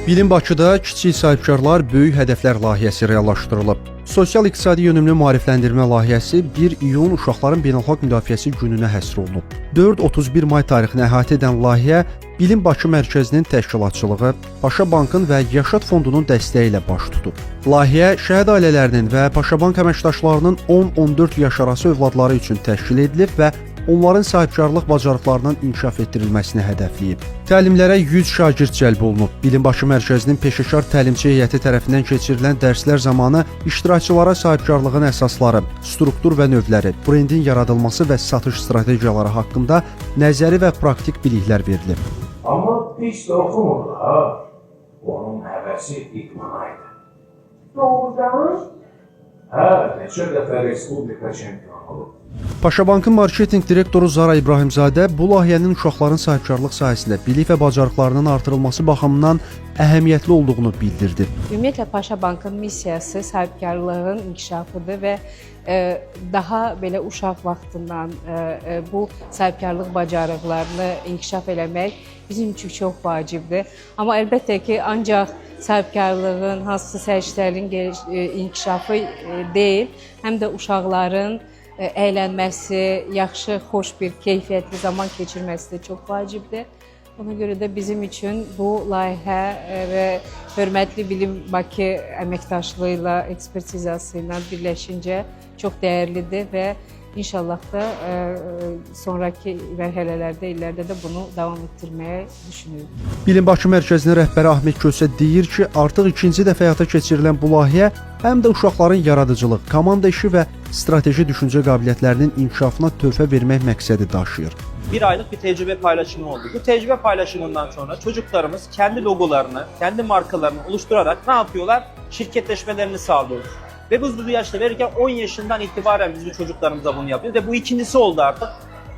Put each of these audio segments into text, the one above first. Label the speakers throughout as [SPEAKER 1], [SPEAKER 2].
[SPEAKER 1] Bilim Bakıda kiçik sahibkarlar böyük hədəflər layihəsi reallaşdırılıb. Sosial-iqtisadi yönümlü maarifləndirmə layihəsi 1 iyun Uşaqların Beynəlxalq Müdafiəsi gününə həsr olunub. 4-31 may tarixini əhatə edən layihə Bilim Bakı Mərkəzinin təşkilatçılığı, Paşa Bankın və Yaşad Fondunun dəstəyi ilə baş tutub. Layihə şəhid ailələrinin və Paşa Bank əməkdaşlarının 10-14 yaş arası övladları üçün təşkil edilib və onların sahibkarlıq bacarıqlarının inkişaf etdirilməsini hədəfləyib. Təlimlərə 100 şagird cəlb olunub. Bilim Bakı Mərkəzinin peşəkar təlimçi heyəti tərəfindən keçirilən dərslər zamanı iştirakçılara sahibkarlığın əsasları, struktur və növləri, brendin yaradılması və satış strategiyaları haqqında nəzəri və praktik biliklər verilib.
[SPEAKER 2] Amma pis də oxumurdu ha. Onun həvəsi idmana idi.
[SPEAKER 3] Doğrudan?
[SPEAKER 2] Hə, neçə dəfə Respublika çempionu olub.
[SPEAKER 1] Paşa Bankın marketinq direktoru Zara İbrahimzadə bu layihənin uşaqların sahibkarlıq sahəsində bilik və bacarıqlarının artırılması baxımından əhəmiyyətli olduğunu bildirdi.
[SPEAKER 4] Ümumiyyətlə Paşa Bankın missiyası sahibkarlığın inkişafıdır və daha belə uşaq vaxtından bu sahibkarlıq bacarıqlarını inkişaf eləmək bizim üçün çox vacibdir. Amma əlbəttə ki, ancaq sahibkarlığın, hansısa səriştələrin inkişafı deyil, həm də uşaqların əylənməsi, yaxşı, xoş bir keyfiyyətli zaman keçirməsi də çox vacibdir. Ona görə də bizim üçün bu layihə və hörmətli Bilim Bakı əməkdaşlığı ilə, ekspertizası ilə birləşincə çox dəyərlidir və İnşallah da sonraki mərhələlərdə, illərdə də bunu davam etdirməyə düşünürük.
[SPEAKER 1] Bilim Bakı Mərkəzinin rəhbəri Ahmet Kösə deyir ki, artıq ikinci dəfə həyata keçirilən bu layihə həm də uşaqların yaradıcılıq, komanda işi və strateji düşüncə qabiliyyətlərinin inkişafına töhfə vermək məqsədi daşıyır.
[SPEAKER 5] Bir aylık bir tecrübe paylaşımı oldu. Bu tecrübe paylaşımından sonra çocuklarımız kendi logolarını, kendi markalarını oluşturarak ne yapıyorlar? Şirketleşmelerini sağlıyoruz. Ve bu yaşta verirken 10 yaşından itibaren biz bu çocuklarımıza bunu yapıyoruz. Ve bu ikincisi oldu artık.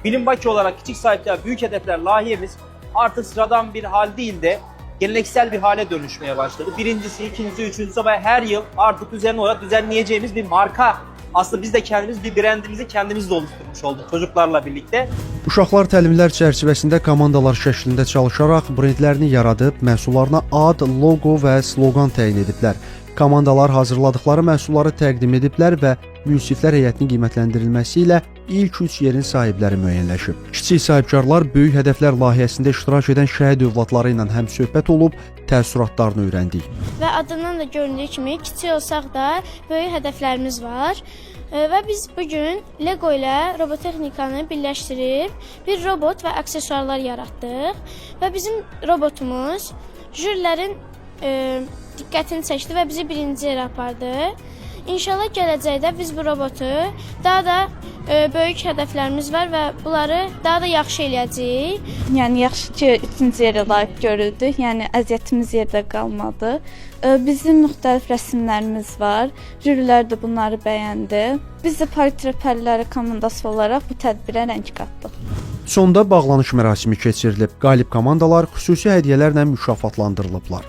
[SPEAKER 5] Bilim Bakı olarak küçük sahipler, büyük hedefler layihemiz artık sıradan bir hal değil de geleneksel bir hale dönüşmeye başladı. Birincisi, ikincisi, üçüncüsü ve her yıl artık düzenli olarak düzenleyeceğimiz bir marka. Aslında biz de kendimiz bir brendimizi kendimiz de oluşturmuş olduk çocuklarla birlikte.
[SPEAKER 1] Uşaqlar təlimlər çərçivəsində komandalar şəklində çalışaraq brendlərini yaradıb, məhsullarına ad, loqo və sloqan təyin ediblər. Komandalar hazırladıkları məhsulları təqdim ediblər və münsiflər heyətinin qiymətləndirilməsi ilə ilk 3 yerin sahibləri müəyyənləşib. Kiçik sahibkarlar böyük hədəflər layihəsində iştirak edən şəhid övladları ilə həm söhbət olub, təəssüratlarını öyrəndik.
[SPEAKER 6] Və adından da göründüyü kimi kiçik olsaq da böyük hədəflərimiz var. Və biz bugün Lego ilə robotexnikanı birləşdirib bir robot və aksesuarlar yaratdıq. Və bizim robotumuz jürilərin diqqətini çəkdi və bizi birinci yerə apardı. İnşallah gələcəkdə biz bu robotu daha da böyük hədəflərimiz var və bunları daha da yaxşı eləyəcəyik.
[SPEAKER 7] Yəni yaxşı ki, ikinci yerə layiq görüldü. Yəni əziyyətimiz yerdə qalmadı. Bizim müxtəlif rəsmlərimiz var. Jürilər də bunları bəyəndi. Biz də Politrepəlləri komandası olaraq bu tədbirə rəng qatdıq.
[SPEAKER 1] Sonda bağlanış mərasimi keçirilib. Qalib komandalar xüsusi hədiyyələrlə mükafatlandırılıblar.